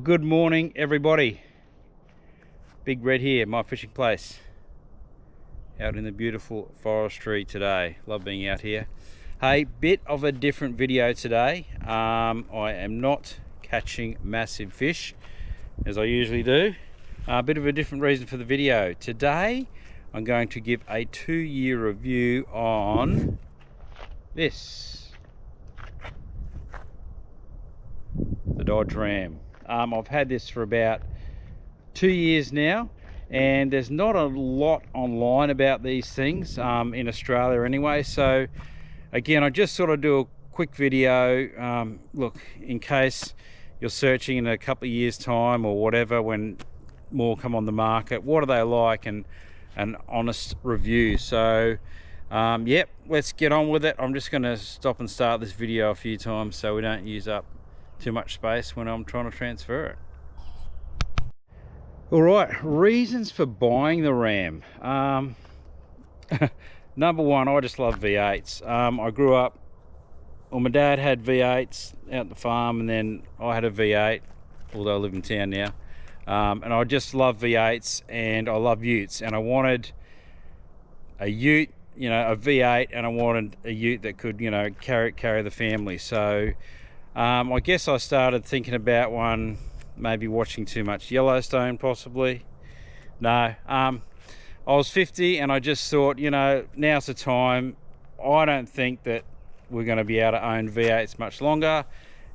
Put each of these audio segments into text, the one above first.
Good morning, everybody. Big Red here, my fishing place. Out in the beautiful forestry today. Love being out here. Hey, bit of a different video today. I am not catching massive fish as I usually do. A bit of a different reason for the video. Today, I'm going to give a 2-year review on this. The Dodge Ram. I've had this for about 2 years now, and there's not a lot online about these things in Australia anyway. So again, I just sort of do a quick video. Look, in case you're searching in a couple of years time or whatever, when more come on the market, what are they like, and an honest review. So yep, let's get on with it. I'm just going to stop and start this video a few times so we don't use up too much space when I'm trying to transfer it. All right, reasons for buying the Ram. Number one, I just love V8s. I grew up, well, my dad had V8s out the farm, and then I had a V8, although I live in town now. And I just love V8s, and I love utes, and I wanted a ute, you know, a V8, and I wanted a ute that could, you know, carry the family. So I guess I started thinking about one, maybe watching too much Yellowstone possibly. No, I was 50 and I just thought, you know, now's the time. I don't think that we're going to be able to own V8s much longer,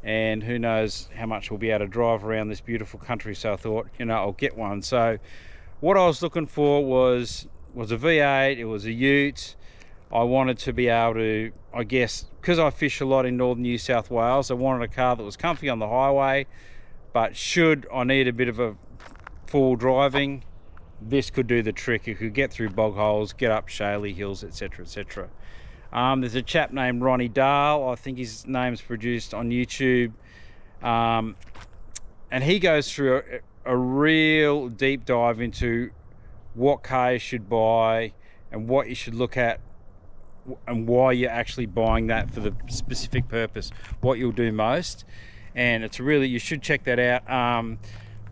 and who knows how much we'll be able to drive around this beautiful country. So I thought, you know, I'll get one. So what I was looking for was a V8, it was a ute. I wanted to be able to, I guess, because I fish a lot in northern New South Wales, I wanted a car that was comfy on the highway, but should I need a bit of a full driving, this could do the trick. It could get through bog holes, get up shaly hills, etc, etc. There's a chap named Ronnie Dahl, I think his name's produced on YouTube, and he goes through a real deep dive into what car you should buy and what you should look at, and why you're actually buying that for the specific purpose, what you'll do most. And it's really, you should check that out.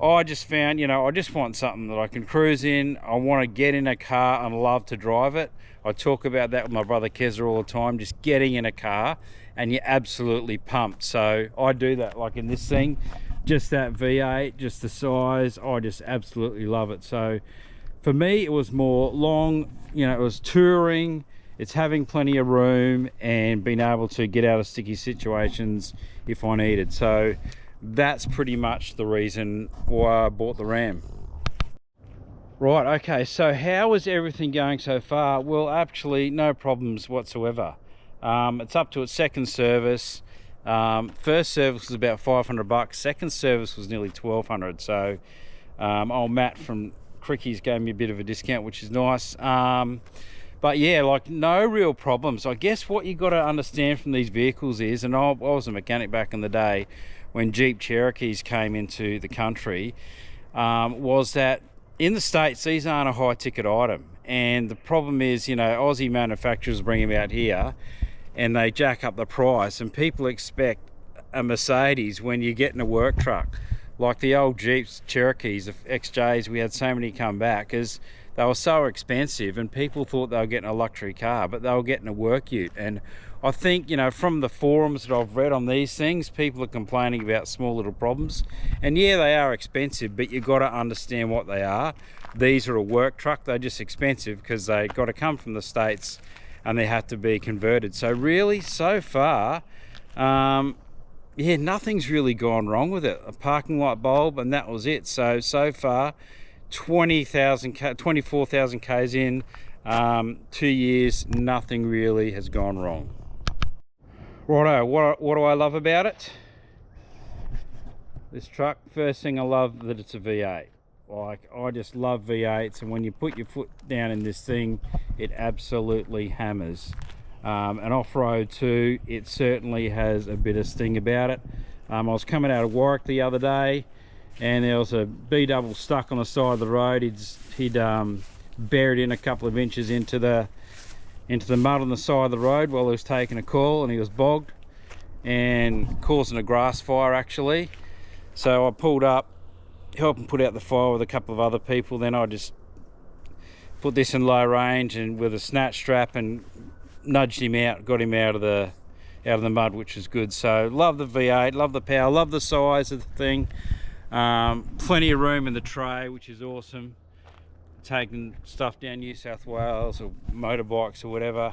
I just found, you know, I just want something that I can cruise in. I want to get in a car and love to drive it. I talk about that with my brother Keza all the time, just getting in a car and you're absolutely pumped. So I do that, like in this thing, just that V8, just the size, I just absolutely love it. So for me, it was more long, you know, it was touring, it's having plenty of room and being able to get out of sticky situations if I needed. So that's pretty much the reason why I bought the Ram. Right, okay, so how is everything going so far? Well, actually no problems whatsoever. It's up to its second service. First service was about $500, second service was nearly $1,200. So old Matt from Crickies gave me a bit of a discount, which is nice. But yeah, like no real problems. I guess what you got to understand from these vehicles is, and I was a mechanic back in the day when Jeep Cherokees came into the country, was that in the States, these aren't a high ticket item. And the problem is, you know, Aussie manufacturers bring them out here and they jack up the price, and people expect a Mercedes when you're getting a work truck. Like the old Jeeps Cherokees, the XJs, we had so many come back because they were so expensive and people thought they were getting a luxury car, but they were getting a work ute. And I think, you know, from the forums that I've read on these things, people are complaining about small little problems. And yeah, they are expensive, but you've got to understand what they are. These are a work truck. They're just expensive because they got to come from the States and they have to be converted. So really, so far, yeah, nothing's really gone wrong with it. A parking light bulb, and that was it. So far, 24,000 Ks in, 2 years, nothing really has gone wrong. Righto, what do I love about it? This truck, first thing I love that it's a V8. Like, I just love V8s, and when you put your foot down in this thing, it absolutely hammers. And off-road too, it certainly has a bit of sting about it. I was coming out of Warwick the other day, and there was a B-double stuck on the side of the road. He'd buried in a couple of inches into the mud on the side of the road while he was taking a call, and he was bogged and causing a grass fire actually. So I pulled up, helped him put out the fire with a couple of other people. Then I just put this in low range and with a snatch strap and nudged him out, got him out of the mud, which was good. So love the V8, love the power, love the size of the thing. Plenty of room in the tray, which is awesome. Taking stuff down New South Wales or motorbikes or whatever.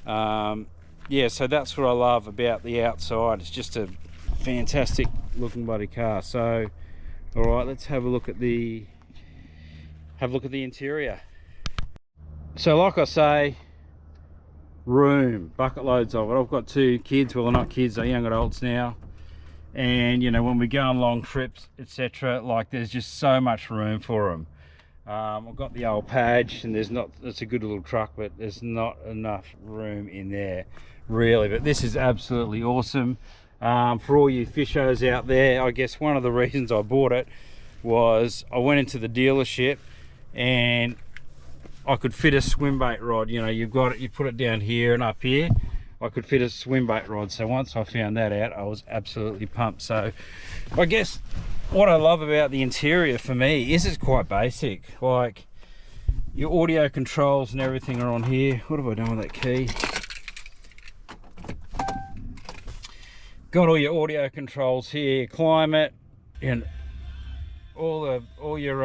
Yeah, so that's what I love about the outside. It's just a fantastic looking bloody car. So all right, let's have a look at the interior. So like I say, room, bucket loads of it. I've got 2 kids, well they're not kids, they're young adults now, and you know, when we go on long trips, etc., like there's just so much room for them. I've got the old Padge, and it's a good little truck, but there's not enough room in there really. But this is absolutely awesome. For all you fishers out there, I guess one of the reasons I bought it was I went into the dealership and I could fit a swim bait rod. You know, you've got it, you put it down here and up here. I could fit a swim bait rod. So once I found that out, I was absolutely pumped. So I guess what I love about the interior for me is it's quite basic. Like your audio controls and everything are on here. What have I done with that key? Got all your audio controls here, climate, and all your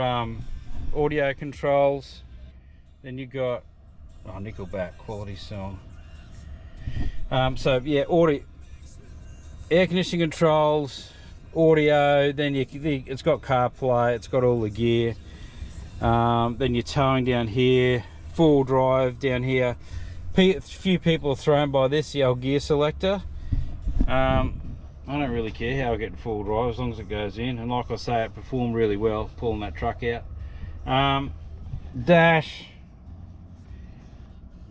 audio controls. Then you got Nickelback, quality song. So yeah, audio, air conditioning controls, audio. Then it's got CarPlay. It's got all the gear. Then you're towing down here, full drive down here. A few people are thrown by this, the old gear selector. I don't really care how I get full drive as long as it goes in, and like I say, it performed really well pulling that truck out. Dash,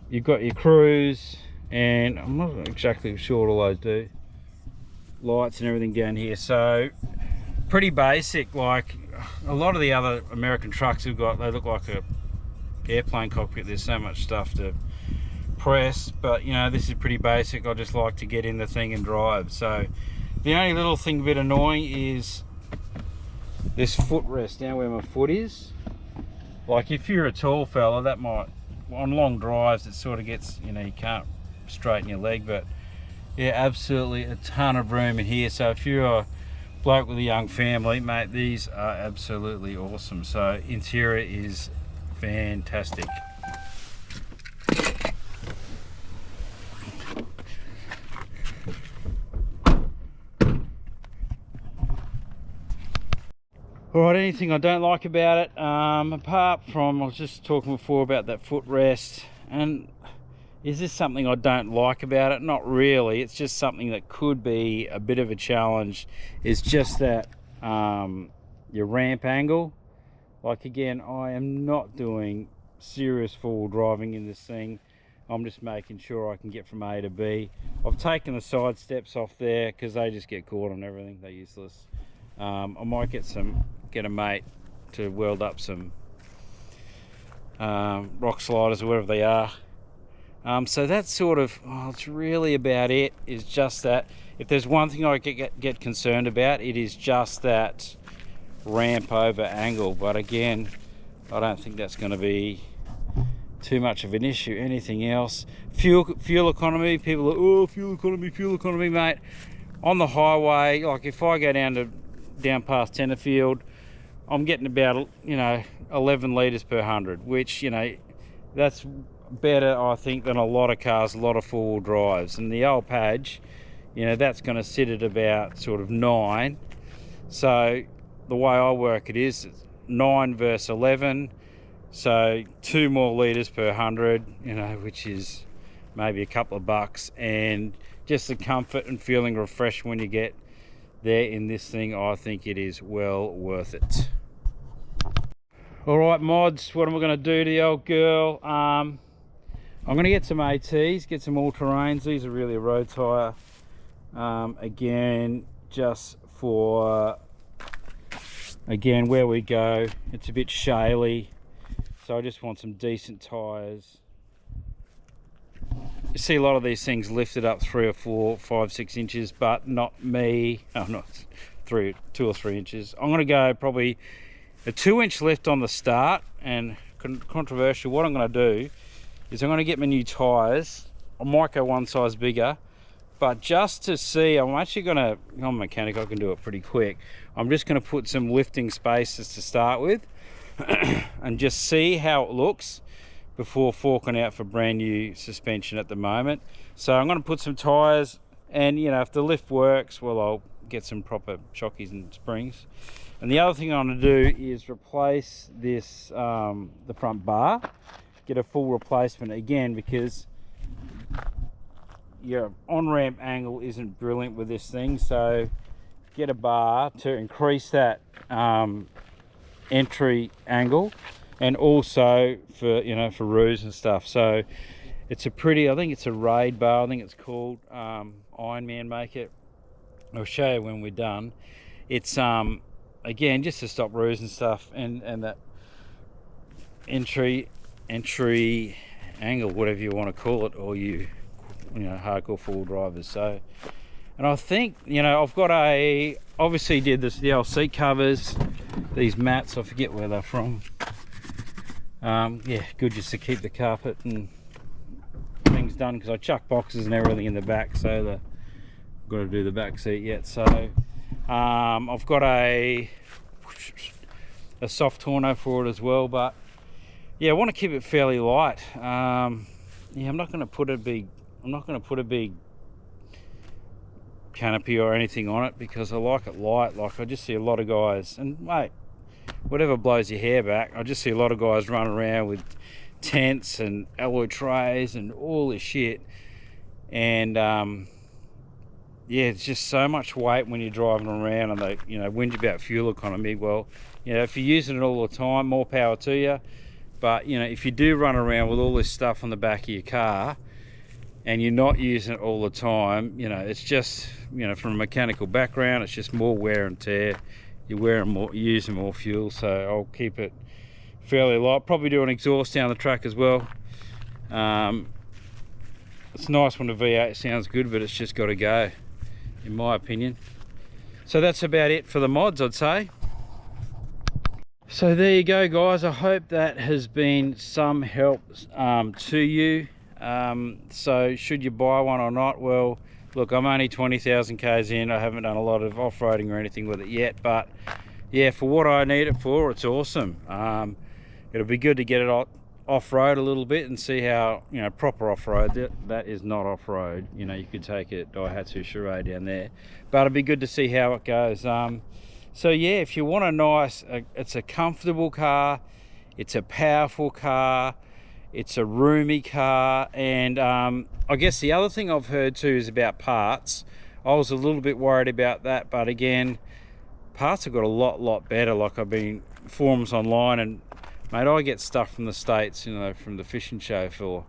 you've got your cruise, and I'm not exactly sure what all those do. Lights and everything down here, so pretty basic. Like a lot of the other American trucks we've got, they look like a airplane cockpit. There's so much stuff to press, but you know, this is pretty basic. I just like to get in the thing and drive. So the only little thing a bit annoying is this footrest down where my foot is. Like if you're a tall fella, that might, on long drives it sort of gets, you know, you can't straighten your leg. But yeah, absolutely a ton of room in here. So if you're a bloke with a young family, mate, these are absolutely awesome. So interior is fantastic. Alright, anything I don't like about it, apart from, I was just talking before about that footrest, and is this something I don't like about it? Not really. It's just something that could be a bit of a challenge. It's just that your ramp angle. Like again, I am not doing serious four-wheel driving in this thing. I'm just making sure I can get from A to B. I've taken the side steps off there because they just get caught on everything. They're useless. I might get a mate to weld up some rock sliders or whatever they are. So that's sort of, it's really about it. Is just that if there's one thing I get concerned about, it is just that ramp over angle. But again, I don't think that's going to be too much of an issue. Anything else? Fuel economy. People are, oh, fuel economy, mate. On the highway, like if I go down past Tenterfield, I'm getting about, 11 litres per 100, which, that's better, I think, than a lot of cars, a lot of four-wheel drives. And the old Padge, that's going to sit at about sort of 9. So the way I work it is 9 versus 11, so 2 more litres per 100, which is maybe a couple of bucks, and just the comfort and feeling refreshed when you get there in this thing, I think it is well worth it. All right, mods, what am I going to do to the old girl? I'm going to get some ATs, get some all-terrains. These are really a road tyre. Again, just for, where we go, it's a bit shaly, so I just want some decent tyres. You see a lot of these things lifted up 3 or 4, 5, 6 inches, but not me. Oh, not 2 or 3 inches. I'm going to go probably a 2-inch lift on the start, and controversial, what I'm going to do is I'm going to get my new tyres. I might go one size bigger, but just to see, I'm actually going to, I'm a mechanic, I can do it pretty quick. I'm just going to put some lifting spaces to start with and just see how it looks before forking out for brand new suspension at the moment. So I'm going to put some tyres, and you know, if the lift works, well, I'll get some proper shockies and springs. And the other thing I'm going to do is replace this, the front bar, get a full replacement again, because your on-ramp angle isn't brilliant with this thing. So get a bar to increase that entry angle, and also for, you know, for roos and stuff. So it's a pretty, I think it's a Raid bar, I think it's called, Ironman make it. I'll show you when we're done. It's again, just to stop roos and stuff, and that entry angle, whatever you want to call it, or you know, hardcore four-wheel drivers. So, and I think, you know, I've got a, obviously did this, the old seat covers, these mats, I forget where they're from. Yeah, good just to keep the carpet and things done, because I chuck boxes and everything in the back, so the got to do the back seat yet. So I've got a soft tonneau for it as well, but yeah, I want to keep it fairly light. Yeah, I'm not going to put a big canopy or anything on it, because I like it light. Like, I just see a lot of guys, and mate, whatever blows your hair back, I just see a lot of guys running around with tents and alloy trays and all this shit, and yeah, it's just so much weight when you're driving around, and they, you know, whinge about fuel economy. Well, you know, if you're using it all the time, more power to you. But you know, if you do run around with all this stuff on the back of your car and you're not using it all the time, you know, it's just, you know, from a mechanical background, it's just more wear and tear. You're wearing more, using more fuel. So I'll keep it fairly light. Probably do an exhaust down the track as well. It's nice when the V8 sounds good, but it's just got to go, in my opinion. So that's about it for the mods, I'd say. So there you go, guys. I hope that has been some help to you. So should you buy one or not? Well, look, I'm only 20,000 k's in. I haven't done a lot of off-roading or anything with it yet, but yeah, for what I need it for, it's awesome. It'll be good to get it off-road a little bit and see how, you know, proper off-road. That is not off-road. You know, you could take it Daihatsu Charade down there, but it'll be good to see how it goes. So yeah, if you want a nice, it's a comfortable car, it's a powerful car, it's a roomy car, and I guess the other thing I've heard too is about parts. I was a little bit worried about that, but again, parts have got a lot better. Like, I've been forums online, and mate, I get stuff from the States, you know, from the fishing show for,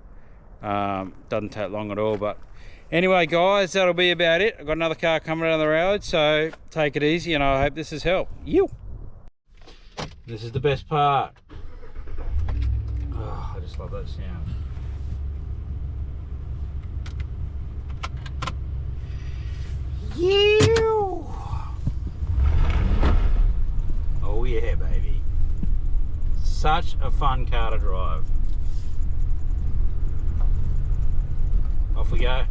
doesn't take long at all. But anyway, guys, that'll be about it. I've got another car coming down the road, so take it easy, and I hope this has helped you. This is the best part. Oh, I just love that sound. You. Oh yeah, baby. Such a fun car to drive. Off we go.